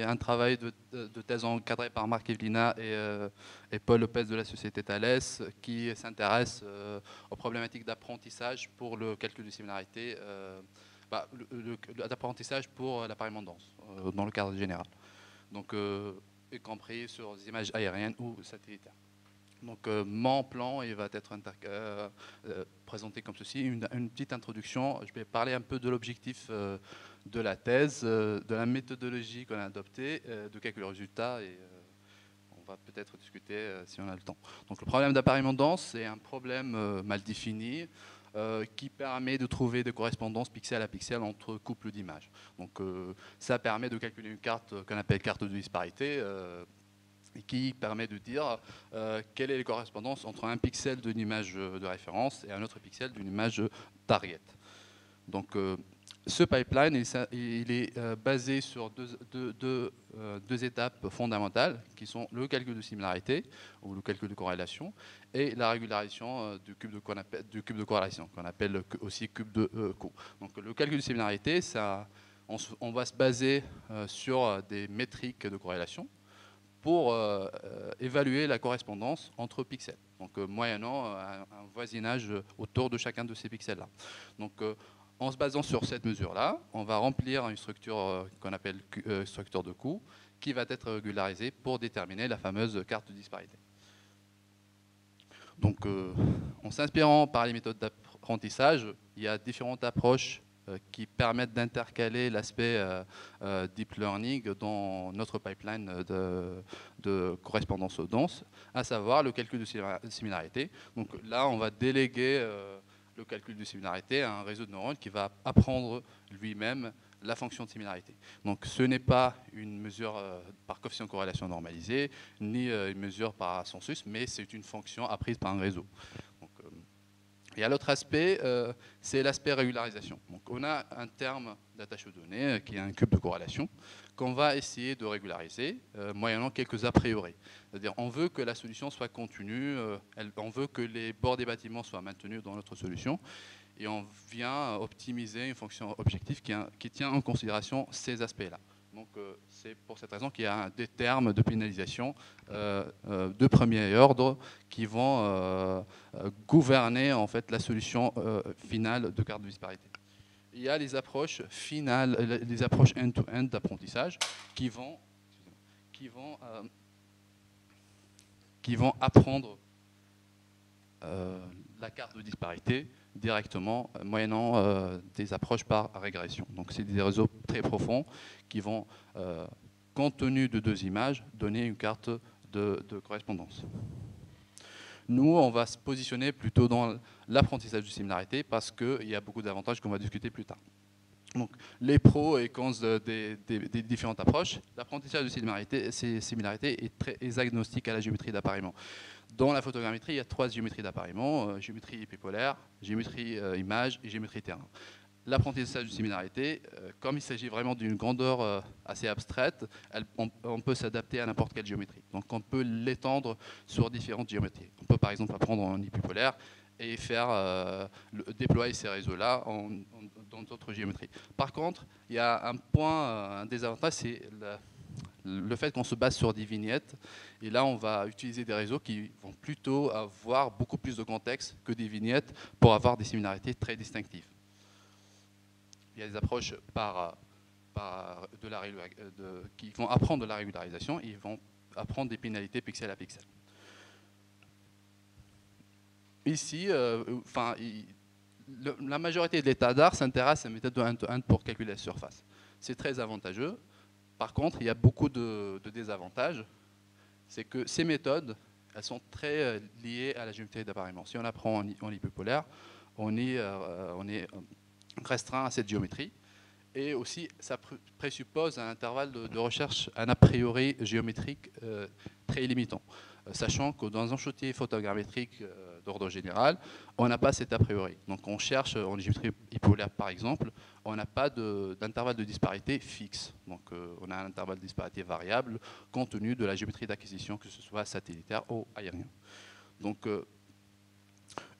un travail de thèse encadré par Marc Evelina et Paul Lopez de la société Thales qui s'intéresse aux problématiques d'apprentissage pour le calcul de similarité, d'apprentissage pour l'appareillement dense, dans le cadre général. Donc, y compris sur des images aériennes ou satellitaires. Donc mon plan il va être présenté comme ceci, une petite introduction. Je vais parler un peu de l'objectif de la thèse, de la méthodologie qu'on a adoptée, de quelques résultats et on va peut-être discuter si on a le temps. Donc le problème d'appareillement dense, c'est un problème mal défini qui permet de trouver des correspondances pixel à pixel entre couples d'images. Donc ça permet de calculer une carte qu'on appelle carte de disparité, qui permet de dire quelle est la correspondance entre un pixel d'une image de référence et un autre pixel d'une image target. Donc ce pipeline, il est basé sur deux étapes fondamentales qui sont le calcul de similarité ou le calcul de corrélation et la régularisation du cube de corrélation qu'on appelle aussi cube de Coe. Donc le calcul de similarité, on va se baser sur des métriques de corrélation pour évaluer la correspondance entre pixels, donc moyennant un voisinage autour de chacun de ces pixels-là. Donc en se basant sur cette mesure-là, on va remplir une structure qu'on appelle structure de Coe, qui va être régularisée pour déterminer la fameuse carte de disparité. Donc en s'inspirant par les méthodes d'apprentissage, il y a différentes approches qui permettent d'intercaler l'aspect deep learning dans notre pipeline de correspondance dense, à savoir le calcul de similarité. Donc là, on va déléguer le calcul de similarité à un réseau de neurones qui va apprendre lui-même la fonction de similarité. Donc ce n'est pas une mesure par coefficient de corrélation normalisée, ni une mesure par census, mais c'est une fonction apprise par un réseau. Et à l'autre aspect, c'est l'aspect régularisation. Donc on a un terme d'attache aux données qui est un cube de corrélation qu'on va essayer de régulariser moyennant quelques a priori. C'est-à-dire on veut que la solution soit contenue, on veut que les bords des bâtiments soient maintenus dans notre solution et on vient optimiser une fonction objective qui tient en considération ces aspects-là. Donc c'est pour cette raison qu'il y a des termes de pénalisation de premier ordre qui vont gouverner en fait la solution finale de carte de disparité. Il y a les approches finales, les approches end-to-end d'apprentissage qui vont apprendre la carte de disparité directement, moyennant des approches par régression. Donc c'est des réseaux très profonds qui vont, compte tenu de deux images, donner une carte de correspondance. Nous, on va se positionner plutôt dans l'apprentissage de similarité parce qu'il y a beaucoup d'avantages qu'on va discuter plus tard. Donc, les pros et cons des différentes approches, l'apprentissage de similarité est très agnostique à la géométrie d'appareillement. Dans la photogrammétrie, il y a trois géométries d'appareillement, géométrie épipolaire, géométrie image et géométrie terrain. L'apprentissage de similarité, comme il s'agit vraiment d'une grandeur assez abstraite, on peut s'adapter à n'importe quelle géométrie. Donc on peut l'étendre sur différentes géométries. On peut par exemple apprendre en épipolaire et faire déployer ces réseaux-là dans d'autres géométries. Par contre, il y a un point, un désavantage, c'est le fait qu'on se base sur des vignettes. Et là, on va utiliser des réseaux qui vont plutôt avoir beaucoup plus de contexte que des vignettes pour avoir des similarités très distinctives. Il y a des approches qui vont apprendre de la régularisation et ils vont apprendre des pénalités pixel à pixel. Ici, la majorité de l'état d'art s'intéresse à la méthode de end-to-end pour calculer la surface. C'est très avantageux. Par contre, il y a beaucoup de désavantages. C'est que ces méthodes, elles sont très liées à la géométrie d'appareillement. Si on apprend en épipolaire, on est restreint à cette géométrie. Et aussi, ça présuppose un intervalle de recherche, un a priori géométrique très limitant. Sachant que dans un chantier photogrammétrique d'ordre général, on n'a pas cet a priori. Donc on cherche en géométrie épipolaire par exemple, on n'a pas d'intervalle de disparité fixe. Donc on a un intervalle de disparité variable compte tenu de la géométrie d'acquisition, que ce soit satellitaire ou aérien. Donc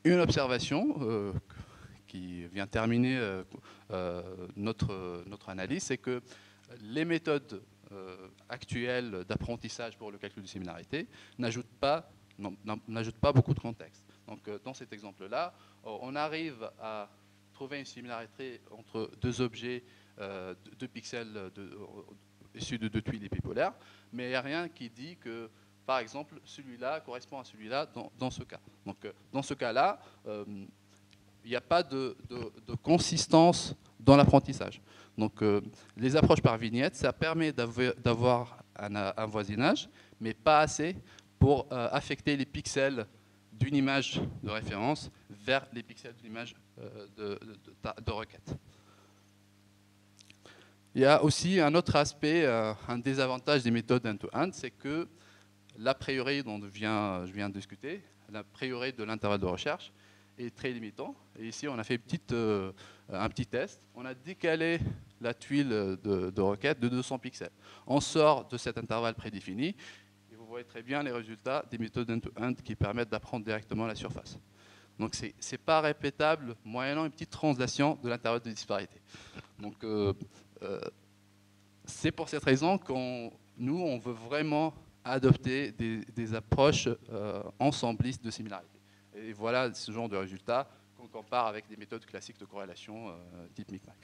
une observation qui vient terminer notre analyse, c'est que les méthodes actuelle d'apprentissage pour le calcul de similarité n'ajoute pas beaucoup de contexte. Donc, dans cet exemple-là, on arrive à trouver une similarité entre deux objets, deux pixels issus de deux tuiles épipolaires, mais il n'y a rien qui dit que, par exemple, celui-là correspond à celui-là dans ce cas. Donc, dans ce cas-là, il n'y a pas de consistance dans l'apprentissage. Donc, les approches par vignette, ça permet d'avoir un voisinage, mais pas assez pour affecter les pixels d'une image de référence vers les pixels d'une image de requête. Il y a aussi un autre aspect, un désavantage des méthodes end-to-end, c'est que l'a priori dont je viens de discuter, l'a priori de l'intervalle de recherche, est très limitant. Et ici, on a fait un petit test. On a décalé la tuile de requête de 200 pixels. On sort de cet intervalle prédéfini. Et vous voyez très bien les résultats des méthodes end-to-end qui permettent d'apprendre directement la surface. Donc, ce n'est pas répétable moyennant une petite translation de l'intervalle de disparité. Donc, c'est pour cette raison nous, on veut vraiment adopter des approches ensemblistes de similarité. Et voilà ce genre de résultats qu'on compare avec des méthodes classiques de corrélation type Micmac.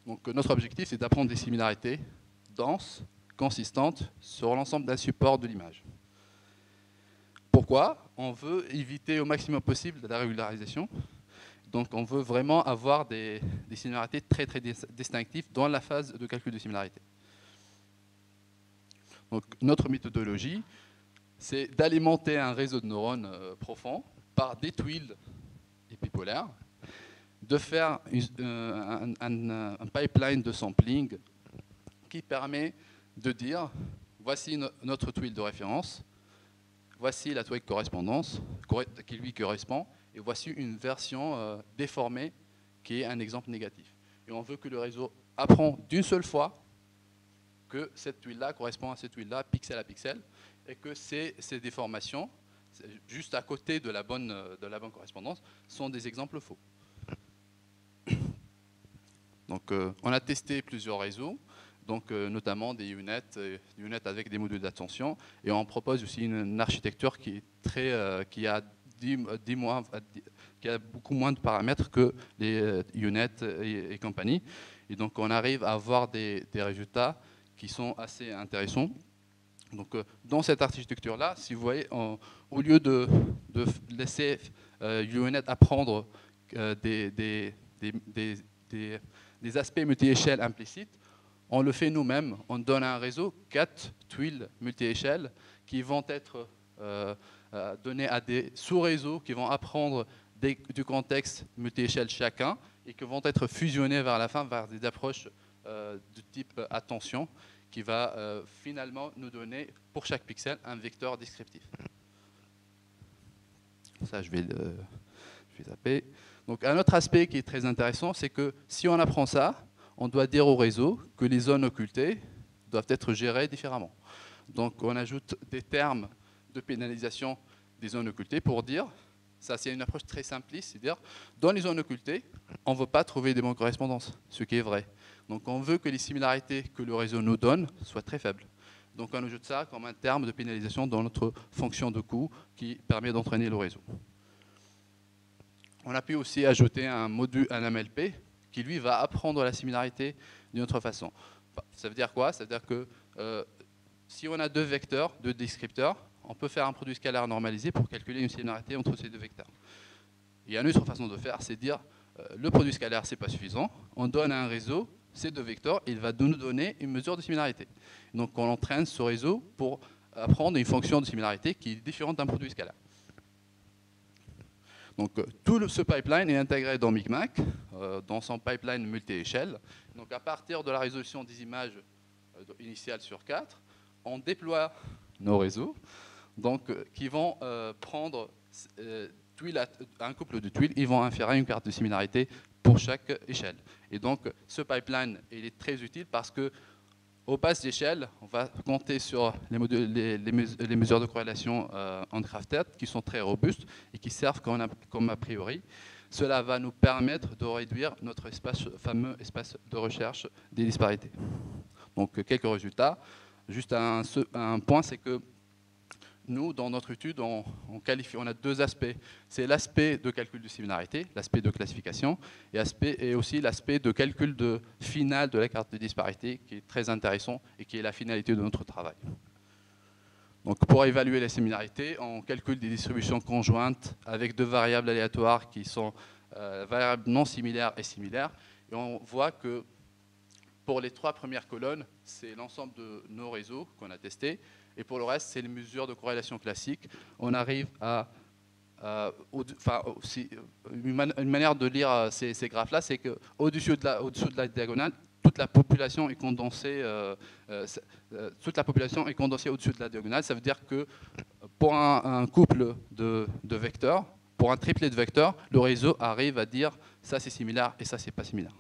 Donc notre objectif, c'est d'apprendre des similarités denses, consistantes, sur l'ensemble d'un support de l'image. Pourquoi? On veut éviter au maximum possible la régularisation. Donc on veut vraiment avoir des similarités très, très distinctives dans la phase de calcul de similarité. Donc notre méthodologie, c'est d'alimenter un réseau de neurones profond par des tuiles épipolaires, de faire un pipeline de sampling qui permet de dire voici notre tuile de référence, voici la tuile de correspondance qui lui correspond, et voici une version déformée qui est un exemple négatif. Et on veut que le réseau apprend d'une seule fois que cette tuile-là correspond à cette tuile-là, pixel à pixel, et que ces déformations, juste à côté de la bonne correspondance, sont des exemples faux. Donc, on a testé plusieurs réseaux, donc, notamment des UNet avec des modules d'attention, et on propose aussi une architecture qui a beaucoup moins de paramètres que les UNet et compagnie. Et donc, on arrive à avoir des résultats qui sont assez intéressants. Donc, dans cette architecture-là, si vous voyez, au lieu de laisser UNet apprendre des aspects multi-échelles implicites, on le fait nous-mêmes. On donne à un réseau 4 tuiles multi-échelles qui vont être données à des sous-réseaux qui vont apprendre du contexte multi-échelle chacun et qui vont être fusionnés vers la fin vers des approches de type attention, qui va finalement nous donner, pour chaque pixel, un vecteur descriptif. Ça, je vais zapper. Donc, un autre aspect qui est très intéressant, c'est que si on apprend ça, on doit dire au réseau que les zones occultées doivent être gérées différemment. Donc, on ajoute des termes de pénalisation des zones occultées pour dire, ça c'est une approche très simpliste, c'est-à-dire, dans les zones occultées, on ne veut pas trouver des bonnes correspondances, ce qui est vrai. Donc on veut que les similarités que le réseau nous donne soient très faibles. Donc on ajoute ça comme un terme de pénalisation dans notre fonction de coût qui permet d'entraîner le réseau. On a pu aussi ajouter un module, un MLP, qui lui va apprendre la similarité d'une autre façon. Ça veut dire quoi? Ça veut dire que si on a deux vecteurs, deux descripteurs, on peut faire un produit scalaire normalisé pour calculer une similarité entre ces deux vecteurs. Il y a une autre façon de faire, c'est dire le produit scalaire, ce n'est pas suffisant. On donne à un réseau ces deux vecteurs, il va nous donner une mesure de similarité. Donc on entraîne ce réseau pour apprendre une fonction de similarité qui est différente d'un produit scalaire. Donc tout ce pipeline est intégré dans Micmac, dans son pipeline multi-échelle. Donc à partir de la résolution des images initiales sur 4, on déploie nos réseaux donc, qui vont prendre un couple de tuiles, ils vont inférer une carte de similarité pour chaque échelle. Et donc, ce pipeline il est très utile parce que au bas d'échelle, on va compter sur les mesures de corrélation en Crafted qui sont très robustes et qui servent comme a priori. cela va nous permettre de réduire notre fameux espace de recherche des disparités. Donc quelques résultats. Juste un point, c'est que nous, dans notre étude, on a deux aspects. C'est l'aspect de calcul de similarité, l'aspect de classification, et aussi l'aspect de calcul final de la carte de disparité, qui est très intéressant et qui est la finalité de notre travail. Donc, pour évaluer les similarités, on calcule des distributions conjointes avec deux variables aléatoires qui sont variables non similaires et similaires. Et on voit que pour les trois premières colonnes, c'est l'ensemble de nos réseaux qu'on a testés. Et pour le reste, c'est les mesures de corrélation classiques. On arrive à... une manière de lire ces graphes-là, c'est qu'au-dessus de la diagonale, toute la population est condensée, au-dessus de la diagonale. Ça veut dire que pour un couple de vecteurs, pour un triplet de vecteurs, le réseau arrive à dire ça c'est similaire et ça c'est pas similaire.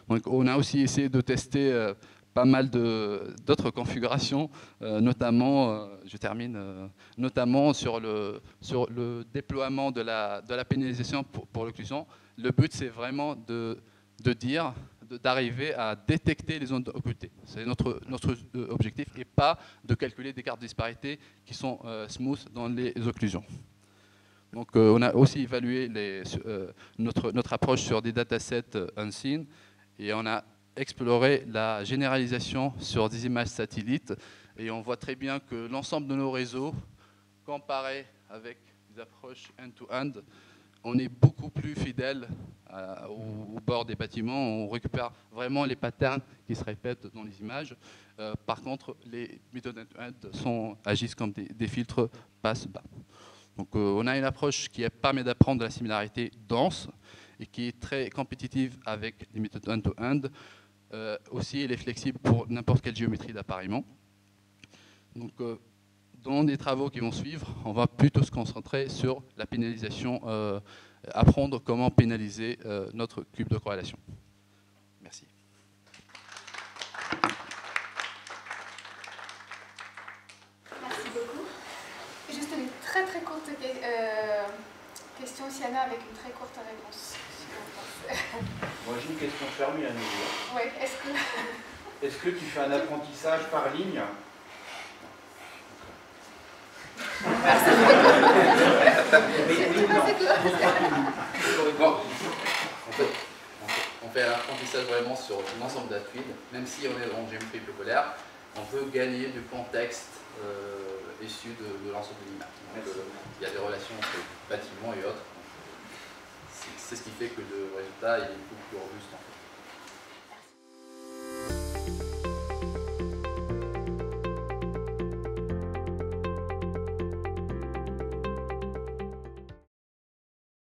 Donc on a aussi essayé de tester pas mal d'autres configurations, notamment, je termine, notamment sur le déploiement de la pénalisation pour l'occlusion. Le but, c'est vraiment d'arriver à détecter les ondes occultées. C'est notre objectif, et pas de calculer des cartes de disparité qui sont smooth dans les occlusions. Donc on a aussi évalué notre approche sur des datasets unseen, et on a exploré la généralisation sur des images satellites, et on voit très bien que l'ensemble de nos réseaux, comparé avec des approches end-to-end, on est beaucoup plus fidèle au bord des bâtiments. On récupère vraiment les patterns qui se répètent dans les images. Par contre, les méthodes end-to-end agissent comme des filtres passe-bas. Donc on a une approche qui permet d'apprendre de la similarité dense et qui est très compétitive avec les méthodes end-to-end. Aussi, elle est flexible pour n'importe quelle géométrie d'appareillement. Donc, dans les travaux qui vont suivre, on va plutôt se concentrer sur la pénalisation, apprendre comment pénaliser notre cube de corrélation. Merci. Merci beaucoup. Juste une très très courte question, Siana, avec une très courte réponse. Moi j'ai une question fermée à nouveau. Oui, est-ce que tu fais un apprentissage par ligne? Merci beaucoup. On fait un apprentissage vraiment sur l'ensemble de la tuile, même si on est en géométrie polaire, on peut gagner du contexte issu de l'ensemble de l'image. Il y a des relations entre bâtiments et autres. C'est ce qui fait que le résultat est beaucoup plus robuste en fait.